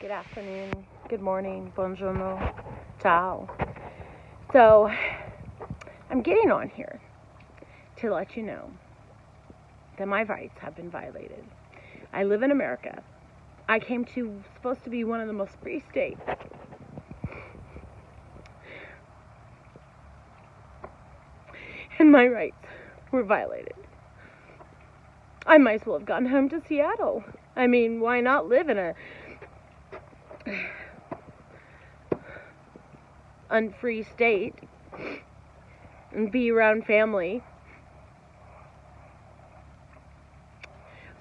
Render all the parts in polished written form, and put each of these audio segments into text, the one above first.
good afternoon, good morning, buongiorno, ciao. So, I'm getting on here to let you know that my rights have been violated. I live in America. I came to supposed to be one of the most free states. And my rights were violated. I might as well have gone home to Seattle. I mean, why not live in a unfree state and be around family?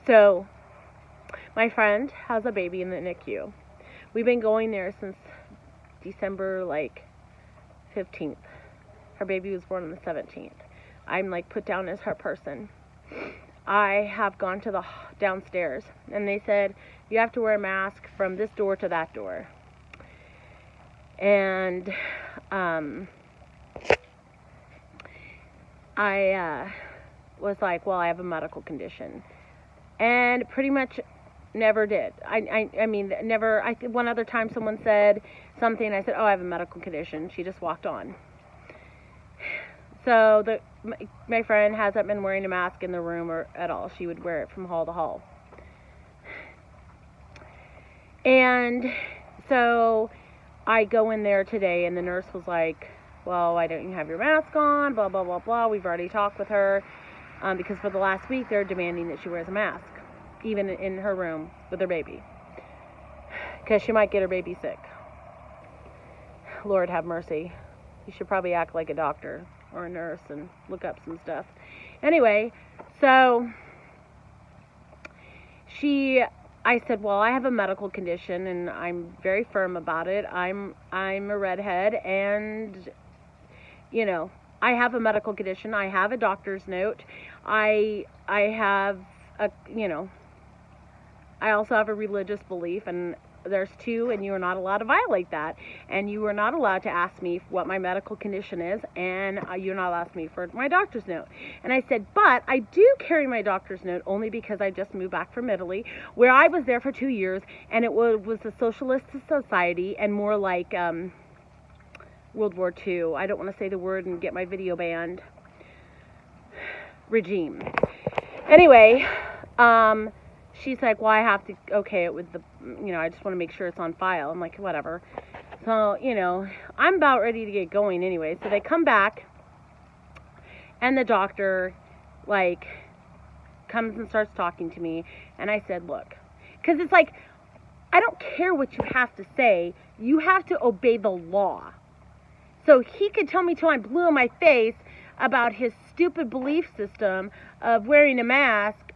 So, my friend has a baby in the NICU. We've been going there since December 15th. Her baby was born on the 17th. I'm put down as her person. I have gone to the downstairs and they said you have to wear a mask from this door to that door. And I was like, well, I have a medical condition, and pretty much never did. I mean, never. One other time someone said something, I said, oh, I have a medical condition. She just walked on. So my friend hasn't been wearing a mask in the room or at all. She would wear it from hall to hall. And so I go in there today, and the nurse was like, well, why don't you have your mask on? Blah, blah, blah, blah. We've already talked with her because for the last week they're demanding that she wears a mask, even in her room with her baby, because she might get her baby sick. Lord have mercy. You should probably act like a doctor or a nurse and look up some stuff. Anyway, so I said, well, I have a medical condition and I'm very firm about it. I'm a redhead, and I have a medical condition. I have a doctor's note. I have I also have a religious belief, and there's two, and you are not allowed to violate that. And you are not allowed to ask me what my medical condition is, and you're not allowed to ask me for my doctor's note. And I said, but I do carry my doctor's note only because I just moved back from Italy, where I was there for 2 years, and it was a socialist society, and more like World War II. I don't want to say the word and get my video banned. Regime. Anyway, she's like, well, I have to okay it with the, I just want to make sure it's on file. I'm like, whatever. So, I'm about ready to get going anyway. So they come back, and the doctor, comes and starts talking to me. And I said, look, because it's like, I don't care what you have to say. You have to obey the law. So he could tell me till I'm blue in my face about his stupid belief system of wearing a mask,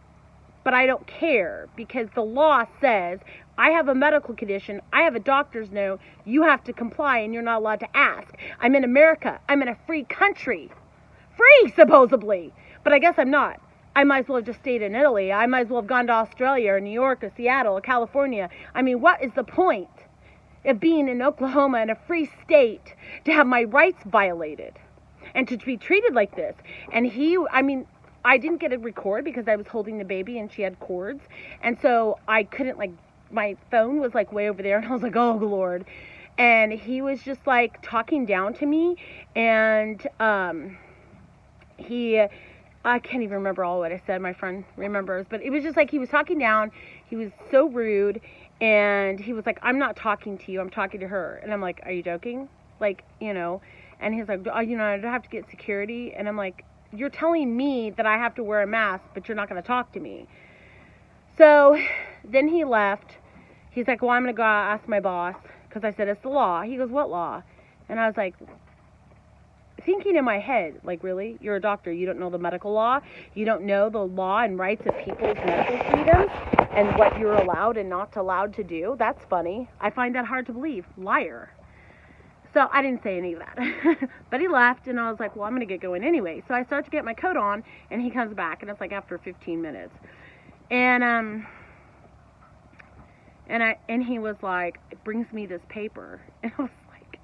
but I don't care, because the law says I have a medical condition, I have a doctor's note, you have to comply, and you're not allowed to ask. I'm in America. I'm in a free country. Free, supposedly. But I guess I'm not. I might as well have just stayed in Italy. I might as well have gone to Australia or New York or Seattle or California. I mean, what is the point of being in Oklahoma, in a free state, to have my rights violated and to be treated like this? And I didn't get a record because I was holding the baby and she had cords. And so I couldn't, my phone was way over there, and I was like, oh, Lord. And he was just talking down to me, and I can't even remember all what I said. My friend remembers, but it was just he was talking down. He was so rude, and he was like, I'm not talking to you, I'm talking to her. And I'm like, are you joking? And he's like, oh, I don't have to get security. And I'm like, you're telling me that I have to wear a mask, but you're not going to talk to me. So then he left. He's like, well, I'm going to go ask my boss, because I said, it's the law. He goes, what law? And I was like, thinking in my head, really? You're a doctor. You don't know the medical law? You don't know the law and rights of people's medical freedoms and what you're allowed and not allowed to do? That's funny. I find that hard to believe. Liar. So I didn't say any of that. But he left, and I was like, well, I'm going to get going anyway. So I start to get my coat on, and he comes back, and it's after 15 minutes. And he was like, it brings me this paper. And I was like,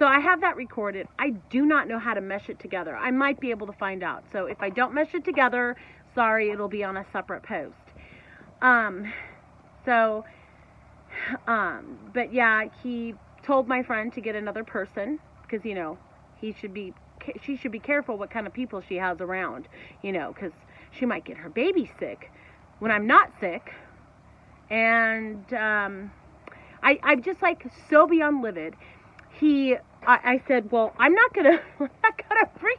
so I have that recorded. I do not know how to mesh it together. I might be able to find out. So if I don't mesh it together, sorry, it'll be on a separate post. So But yeah, he told my friend to get another person because, she should be careful what kind of people she has around, because she might get her baby sick when I'm not sick. And I'm just like so beyond livid. I said, well, I'm not gonna freak.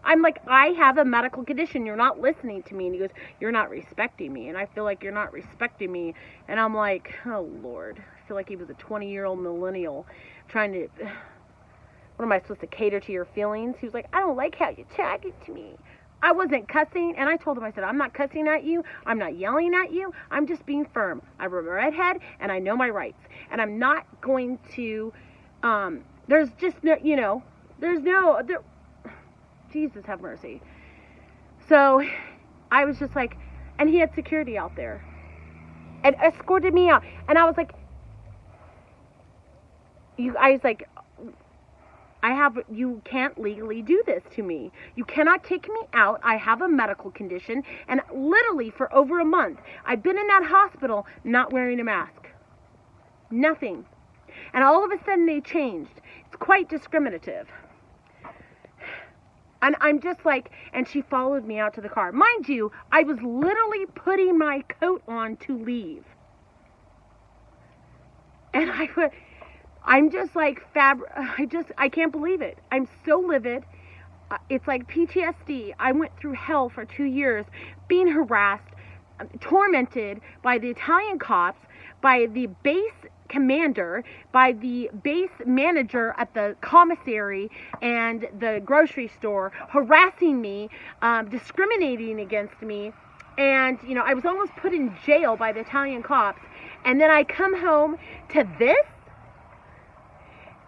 I'm like, I have a medical condition. You're not listening to me. And he goes, you're not respecting me. And I feel like you're not respecting me. And I'm like, oh, Lord. I feel like he was a 20-year-old millennial trying to, what am I supposed to cater to your feelings? He was like, I don't like how you talking to me. I wasn't cussing. And I told him, I said, I'm not cussing at you. I'm not yelling at you. I'm just being firm. I'm a redhead and I know my rights. And I'm not going to, there's just no, Jesus have mercy. So I was just like, and he had security out there and escorted me out. And I was like, you can't legally do this to me. You cannot take me out. I have a medical condition. And literally for over a month, I've been in that hospital not wearing a mask. Nothing. And all of a sudden they changed. It's quite discriminative. And I'm just like, and she followed me out to the car. Mind you, I was literally putting my coat on to leave. And I'm just like, I can't believe it. I'm so livid. It's like PTSD. I went through hell for 2 years, being harassed, tormented by the Italian cops, by the base commander, by the base manager at the commissary and the grocery store, harassing me, discriminating against me. And, I was almost put in jail by the Italian cops. And then I come home to this.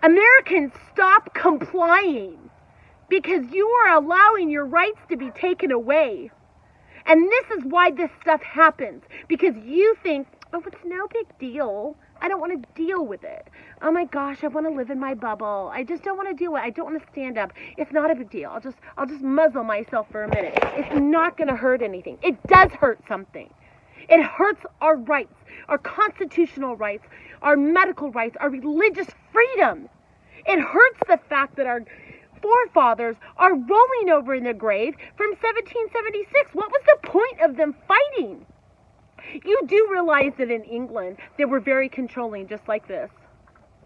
Americans, stop complying because you are allowing your rights to be taken away. And this is why this stuff happens, because you think, oh, it's no big deal. I don't want to deal with it. Oh my gosh, I want to live in my bubble. I just don't want to deal with it. I don't want to stand up. It's not a big deal. I'll just muzzle myself for a minute. It's not going to hurt anything. It does hurt something. It hurts our rights, our constitutional rights, our medical rights, our religious freedom. It hurts the fact that our forefathers are rolling over in the grave from 1776. What was the point of them fighting? You do realize that in England, they were very controlling, just like this.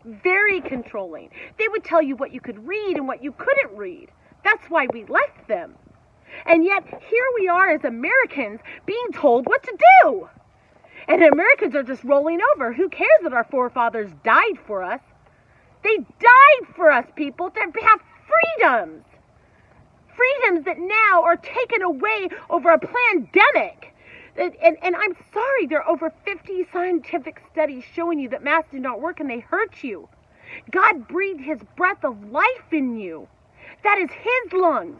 Very controlling. They would tell you what you could read and what you couldn't read. That's why we left them. And yet, here we are as Americans being told what to do. And Americans are just rolling over. Who cares that our forefathers died for us? They died for us, people, to have freedoms. Freedoms that now are taken away over a pandemic. And I'm sorry, there are over 50 scientific studies showing you that masks do not work and they hurt you. God breathed his breath of life in you. That is his lungs.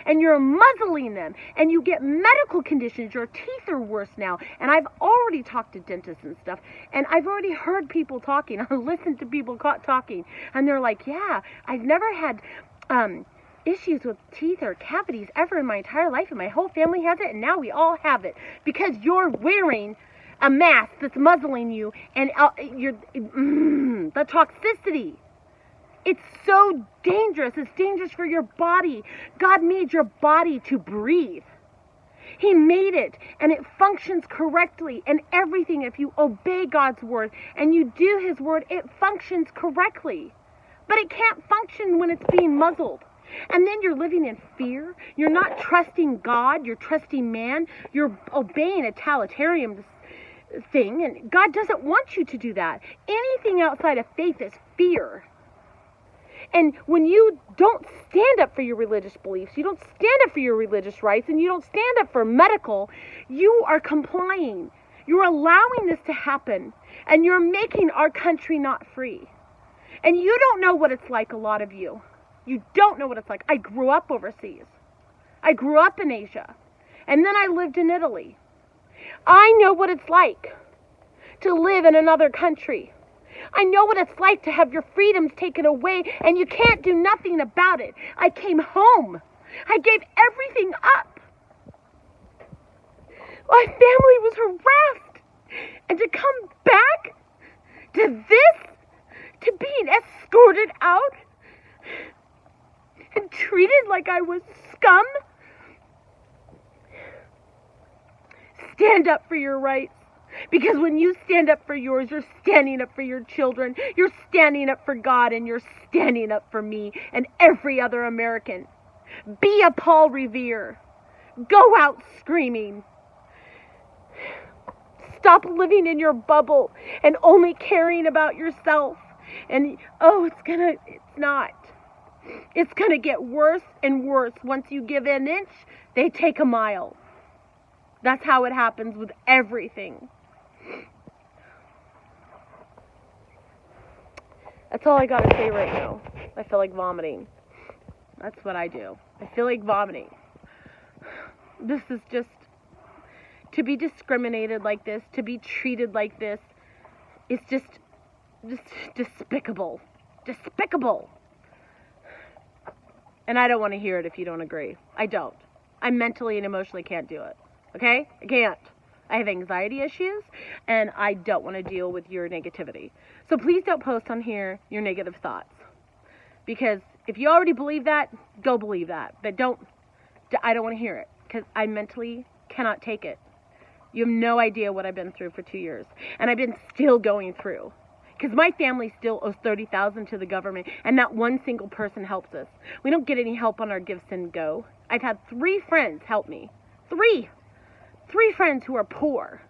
And you're muzzling them. And you get medical conditions. Your teeth are worse now. And I've already talked to dentists and stuff. And I've already heard people talking. I listened to people talking. And they're like, yeah, I've never had issues with teeth or cavities ever in my entire life, and my whole family has it, and now we all have it because you're wearing a mask that's muzzling you, and the toxicity. It's so dangerous. It's dangerous for your body. God made your body to breathe. He made it, and it functions correctly, and everything, if you obey God's word and you do his word, it functions correctly. But it can't function when it's being muzzled. And then you're living in fear. You're not trusting God. You're trusting man. You're obeying a totalitarian thing. And God doesn't want you to do that. Anything outside of faith is fear. And when you don't stand up for your religious beliefs, you don't stand up for your religious rights, and you don't stand up for medical, you are complying. You're allowing this to happen. And you're making our country not free. And you don't know what it's like, a lot of you. You don't know what it's like. I grew up overseas. I grew up in Asia. And then I lived in Italy. I know what it's like to live in another country. I know what it's like to have your freedoms taken away and you can't do nothing about it. I came home. I gave everything up. My family was harassed. And to come back voted out and treated like I was scum. Stand up for your rights. Because when you stand up for yours, you're standing up for your children. You're standing up for God, and you're standing up for me and every other American. Be a Paul Revere. Go out screaming. Stop living in your bubble and only caring about yourself. And, it's not. It's gonna get worse and worse. Once you give an inch, they take a mile. That's how it happens with everything. That's all I gotta say right now. I feel like vomiting. That's what I do. I feel like vomiting. This is just, to be discriminated like this, to be treated like this, it's just despicable. Despicable. And I don't want to hear it if you don't agree. I don't. I mentally and emotionally can't do it. Okay? I can't. I have anxiety issues, and I don't want to deal with your negativity. So please don't post on here your negative thoughts. Because if you already believe that, go believe that. But I don't want to hear it, because I mentally cannot take it. You have no idea what I've been through for 2 years. And I've been still going through. Because my family still owes $30,000 to the government, and not one single person helps us. We don't get any help on our Give, Send, Go. I've had 3 friends help me. 3 friends who are poor.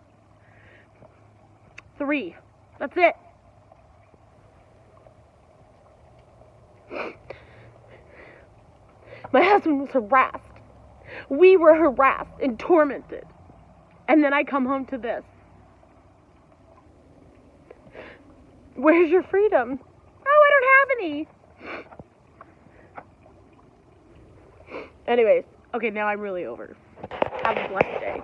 3. That's it. My husband was harassed. We were harassed and tormented. And then I come home to this. Where's your freedom? Oh, I don't have any. Anyways, okay, now I'm really over. Have a blessed day.